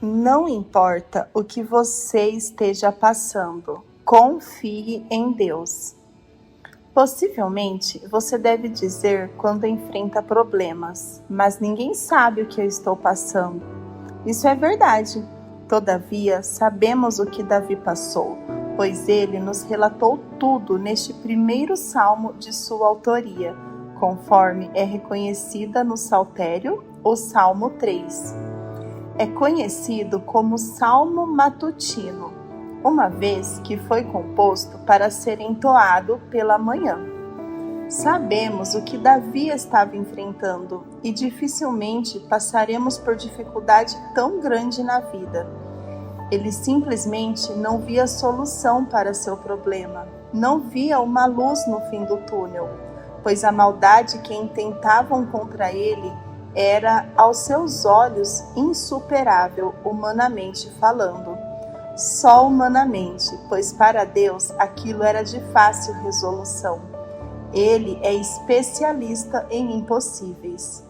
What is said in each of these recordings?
Não importa o que você esteja passando, confie em Deus. Possivelmente, você deve dizer quando enfrenta problemas, mas ninguém sabe o que eu estou passando. Isso é verdade. Todavia, sabemos o que Davi passou, pois ele nos relatou tudo neste primeiro salmo de sua autoria, conforme é reconhecida no Saltério, o Salmo 3. É conhecido como Salmo Matutino, uma vez que foi composto para ser entoado pela manhã. Sabemos o que Davi estava enfrentando e dificilmente passaremos por dificuldade tão grande na vida. Ele simplesmente não via solução para seu problema, não via uma luz no fim do túnel, pois a maldade que intentavam contra ele era, aos seus olhos, insuperável, humanamente falando. Só humanamente, pois para Deus aquilo era de fácil resolução. Ele é especialista em impossíveis.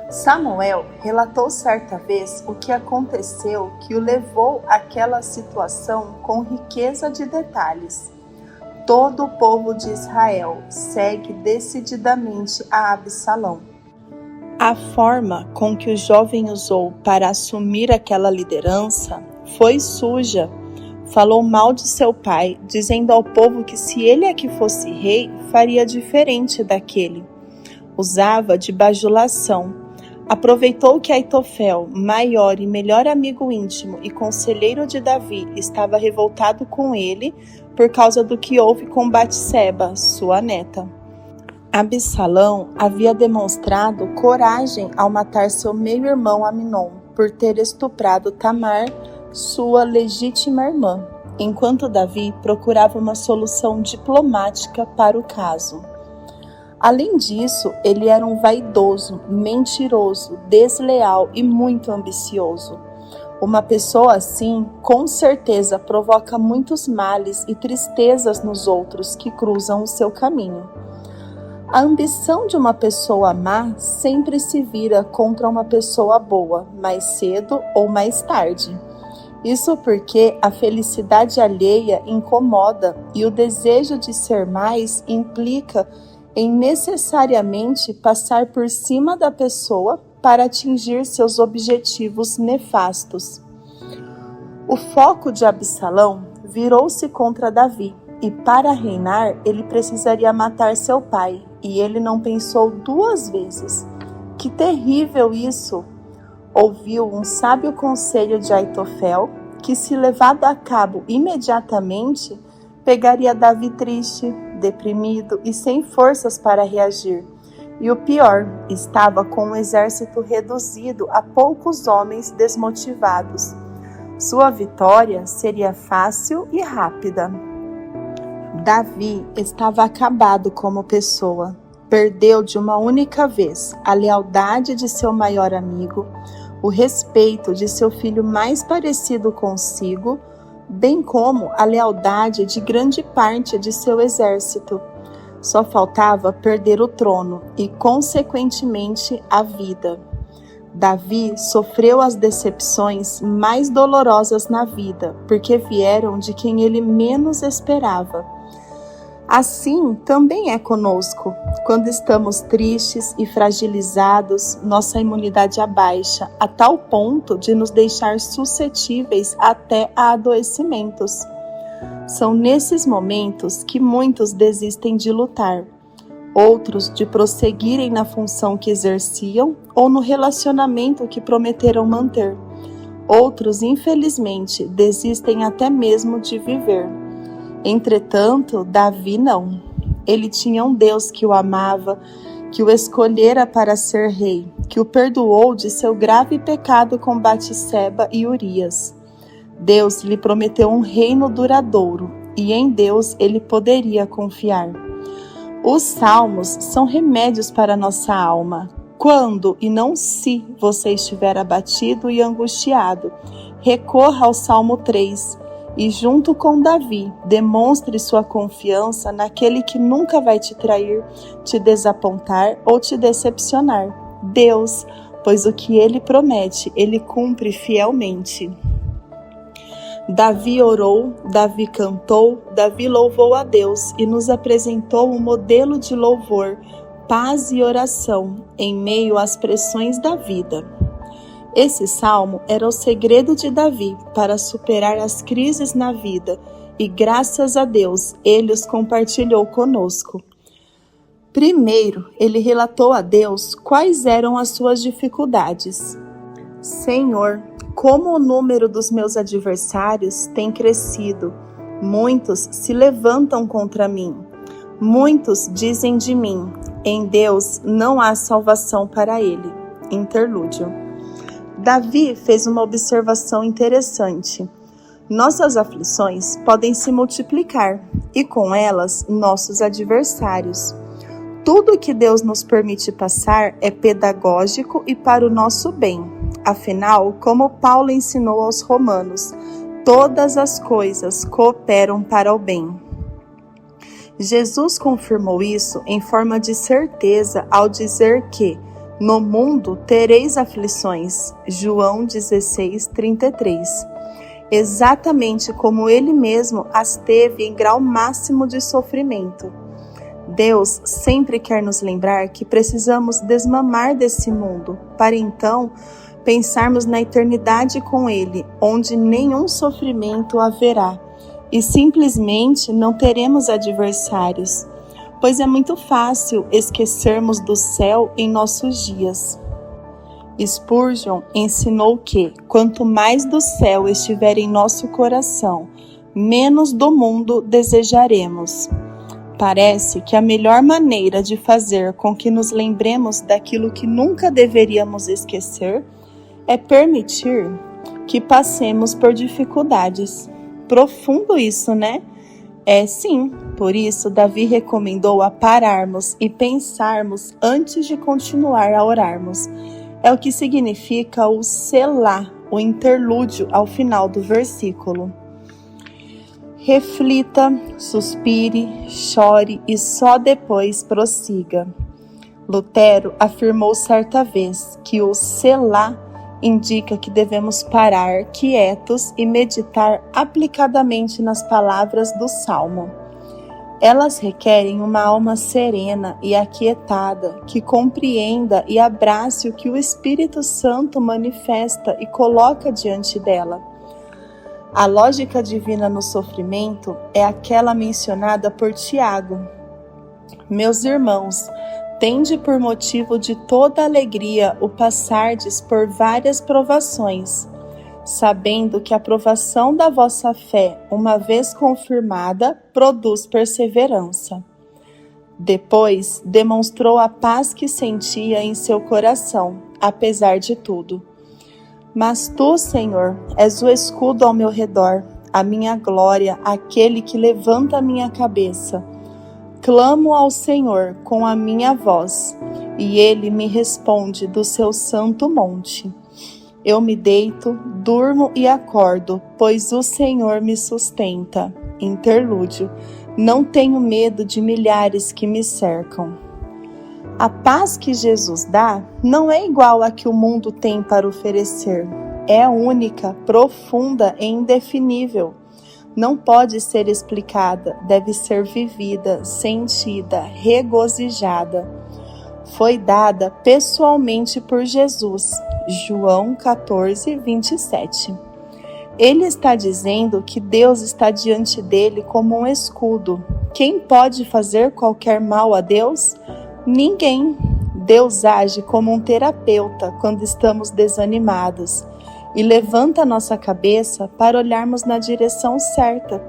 Samuel relatou certa vez o que aconteceu que o levou àquela situação com riqueza de detalhes. Todo o povo de Israel segue decididamente a Absalão. A forma com que o jovem usou para assumir aquela liderança foi suja. Falou mal de seu pai, dizendo ao povo que se ele é que fosse rei, faria diferente daquele. Usava de bajulação. Aproveitou que Aitofel, maior e melhor amigo íntimo e conselheiro de Davi, estava revoltado com ele por causa do que houve com Batseba, sua neta. Absalão havia demonstrado coragem ao matar seu meio-irmão Amnon por ter estuprado Tamar, sua legítima irmã, enquanto Davi procurava uma solução diplomática para o caso. Além disso, ele era um vaidoso, mentiroso, desleal e muito ambicioso. Uma pessoa assim, com certeza, provoca muitos males e tristezas nos outros que cruzam o seu caminho. A ambição de uma pessoa má sempre se vira contra uma pessoa boa, mais cedo ou mais tarde. Isso porque a felicidade alheia incomoda e o desejo de ser mais implica em necessariamente passar por cima da pessoa para atingir seus objetivos nefastos. O foco de Absalão virou-se contra Davi e para reinar ele precisaria matar seu pai, e ele não pensou duas vezes. Que terrível isso! Ouviu um sábio conselho de Aitofel, que se levado a cabo imediatamente, pegaria Davi triste, deprimido e sem forças para reagir. E o pior, estava com um exército reduzido a poucos homens desmotivados. Sua vitória seria fácil e rápida. Davi estava acabado como pessoa. Perdeu de uma única vez a lealdade de seu maior amigo, o respeito de seu filho mais parecido consigo, bem como a lealdade de grande parte de seu exército. Só faltava perder o trono e, consequentemente, a vida. Davi sofreu as decepções mais dolorosas na vida, porque vieram de quem ele menos esperava. Assim também é conosco. Quando estamos tristes e fragilizados, nossa imunidade abaixa a tal ponto de nos deixar suscetíveis até a adoecimentos. São nesses momentos que muitos desistem de lutar, outros de prosseguirem na função que exerciam ou no relacionamento que prometeram manter. Outros, infelizmente, desistem até mesmo de viver. Entretanto, Davi não. Ele tinha um Deus que o amava, que o escolhera para ser rei, que o perdoou de seu grave pecado com Batseba e Urias. Deus lhe prometeu um reino duradouro, e em Deus ele poderia confiar. Os salmos são remédios para nossa alma. Quando e não se você estiver abatido e angustiado, recorra ao Salmo 3 e, junto com Davi, demonstre sua confiança naquele que nunca vai te trair, te desapontar ou te decepcionar. Deus, pois o que ele promete, ele cumpre fielmente. Davi orou, Davi cantou, Davi louvou a Deus e nos apresentou um modelo de louvor, paz e oração em meio às pressões da vida. Esse salmo era o segredo de Davi para superar as crises na vida e, graças a Deus, ele os compartilhou conosco. Primeiro, ele relatou a Deus quais eram as suas dificuldades. Senhor, como o número dos meus adversários tem crescido, muitos se levantam contra mim. Muitos dizem de mim, em Deus não há salvação para ele. Interlúdio. Davi fez uma observação interessante. Nossas aflições podem se multiplicar e com elas nossos adversários. Tudo que Deus nos permite passar é pedagógico e para o nosso bem. Afinal, como Paulo ensinou aos romanos, todas as coisas cooperam para o bem. Jesus confirmou isso em forma de certeza ao dizer que no mundo tereis aflições. João 16:33. Exatamente como ele mesmo as teve em grau máximo de sofrimento. Deus sempre quer nos lembrar que precisamos desmamar desse mundo, para então pensarmos na eternidade com Ele, onde nenhum sofrimento haverá, e simplesmente não teremos adversários, pois é muito fácil esquecermos do céu em nossos dias. Spurgeon ensinou que, quanto mais do céu estiver em nosso coração, menos do mundo desejaremos. Parece que a melhor maneira de fazer com que nos lembremos daquilo que nunca deveríamos esquecer é permitir que passemos por dificuldades. Profundo isso, né? É sim, por isso Davi recomendou a pararmos e pensarmos antes de continuar a orarmos. É o que significa o selá, o interlúdio ao final do versículo. Reflita, suspire, chore e só depois prossiga. Lutero afirmou certa vez que o selá indica que devemos parar quietos e meditar aplicadamente nas palavras do Salmo. Elas requerem uma alma serena e aquietada, que compreenda e abrace o que o Espírito Santo manifesta e coloca diante dela. A lógica divina no sofrimento é aquela mencionada por Tiago. Meus irmãos, tende por motivo de toda alegria o passardes por várias provações, sabendo que a provação da vossa fé, uma vez confirmada, produz perseverança. Depois demonstrou a paz que sentia em seu coração, apesar de tudo. Mas tu, Senhor, és o escudo ao meu redor, a minha glória, aquele que levanta a minha cabeça. Clamo ao Senhor com a minha voz, e ele me responde do seu santo monte. Eu me deito, durmo e acordo, pois o Senhor me sustenta. Interlúdio. Não tenho medo de milhares que me cercam. A paz que Jesus dá não é igual à que o mundo tem para oferecer. É única, profunda e indefinível. Não pode ser explicada, deve ser vivida, sentida, regozijada. Foi dada pessoalmente por Jesus. João 14:27. Ele está dizendo que Deus está diante dele como um escudo. Quem pode fazer qualquer mal a Deus? Ninguém. Deus age como um terapeuta quando estamos desanimados e levanta a nossa cabeça para olharmos na direção certa.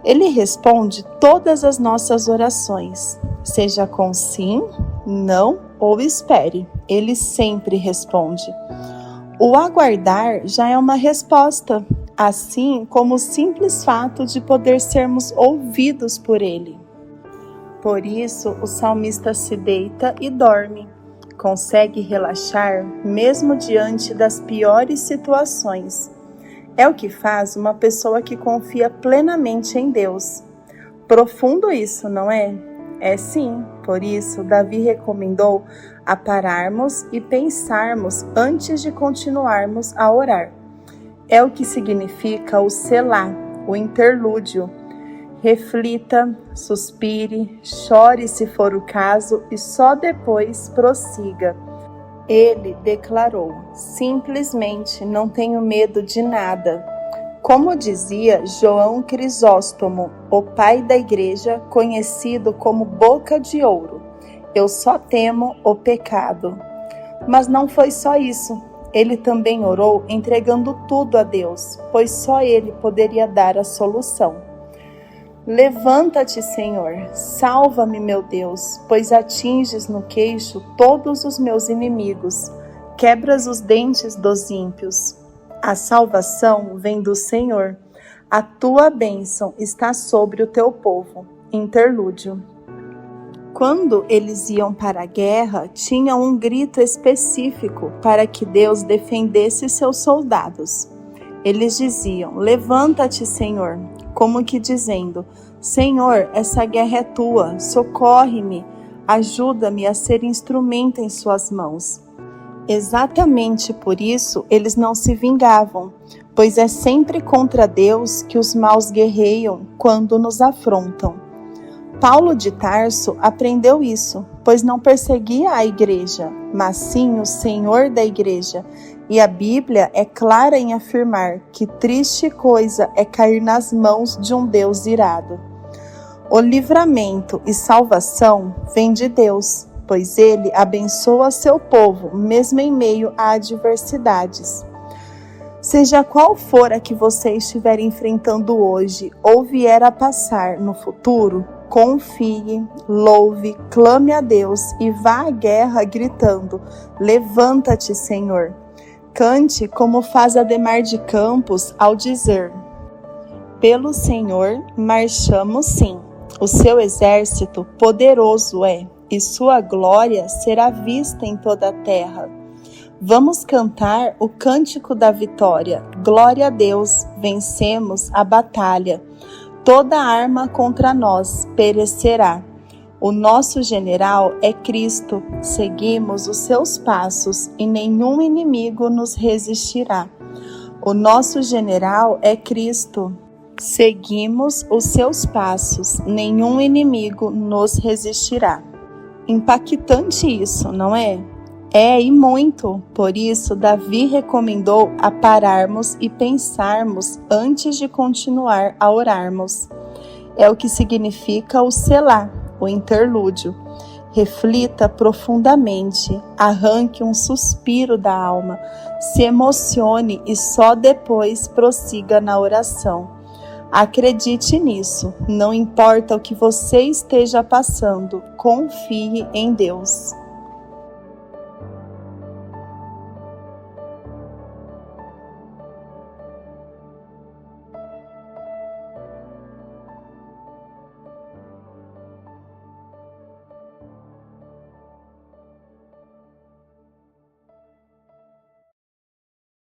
Ele responde todas as nossas orações, seja com sim, não ou espere. Ele sempre responde. O aguardar já é uma resposta, assim como o simples fato de poder sermos ouvidos por Ele. Por isso, o salmista se deita e dorme. Consegue relaxar mesmo diante das piores situações. É o que faz uma pessoa que confia plenamente em Deus. Profundo isso, não é? É sim, por isso Davi recomendou a pararmos e pensarmos antes de continuarmos a orar. É o que significa o selá, o interlúdio. Reflita, suspire, chore se for o caso e só depois prossiga. Ele declarou: simplesmente não tenho medo de nada. Como dizia João Crisóstomo, o pai da igreja, conhecido como Boca de Ouro, eu só temo o pecado. Mas não foi só isso. Ele também orou entregando tudo a Deus, pois só Ele poderia dar a solução. Levanta-te, Senhor, salva-me, meu Deus, pois atinges no queixo todos os meus inimigos, quebras os dentes dos ímpios. A salvação vem do Senhor, a tua bênção está sobre o teu povo. Interlúdio. Quando eles iam para a guerra, tinha um grito específico para que Deus defendesse seus soldados. Eles diziam: levanta-te, Senhor, como que dizendo: Senhor, essa guerra é tua, socorre-me, ajuda-me a ser instrumento em suas mãos. Exatamente por isso eles não se vingavam, pois é sempre contra Deus que os maus guerreiam quando nos afrontam. Paulo de Tarso aprendeu isso, pois não perseguia a igreja, mas sim o Senhor da igreja, e a Bíblia é clara em afirmar que triste coisa é cair nas mãos de um Deus irado. O livramento e salvação vem de Deus, pois Ele abençoa seu povo, mesmo em meio a adversidades. Seja qual for a que você estiver enfrentando hoje ou vier a passar no futuro, confie, louve, clame a Deus e vá à guerra gritando: levanta-te, Senhor. Cante como faz Ademar de Campos ao dizer: pelo Senhor marchamos sim, o seu exército poderoso é, e sua glória será vista em toda a terra. Vamos cantar o cântico da vitória. Glória a Deus, vencemos a batalha. Toda arma contra nós perecerá. O nosso general é Cristo, seguimos os seus passos e nenhum inimigo nos resistirá. O nosso general é Cristo, seguimos os seus passos, nenhum inimigo nos resistirá. Impactante isso, não é? É, e muito. Por isso, Davi recomendou a pararmos e pensarmos antes de continuar a orarmos. É o que significa o selá, o interlúdio. Reflita profundamente, arranque um suspiro da alma, se emocione e só depois prossiga na oração. Acredite nisso, não importa o que você esteja passando, confie em Deus.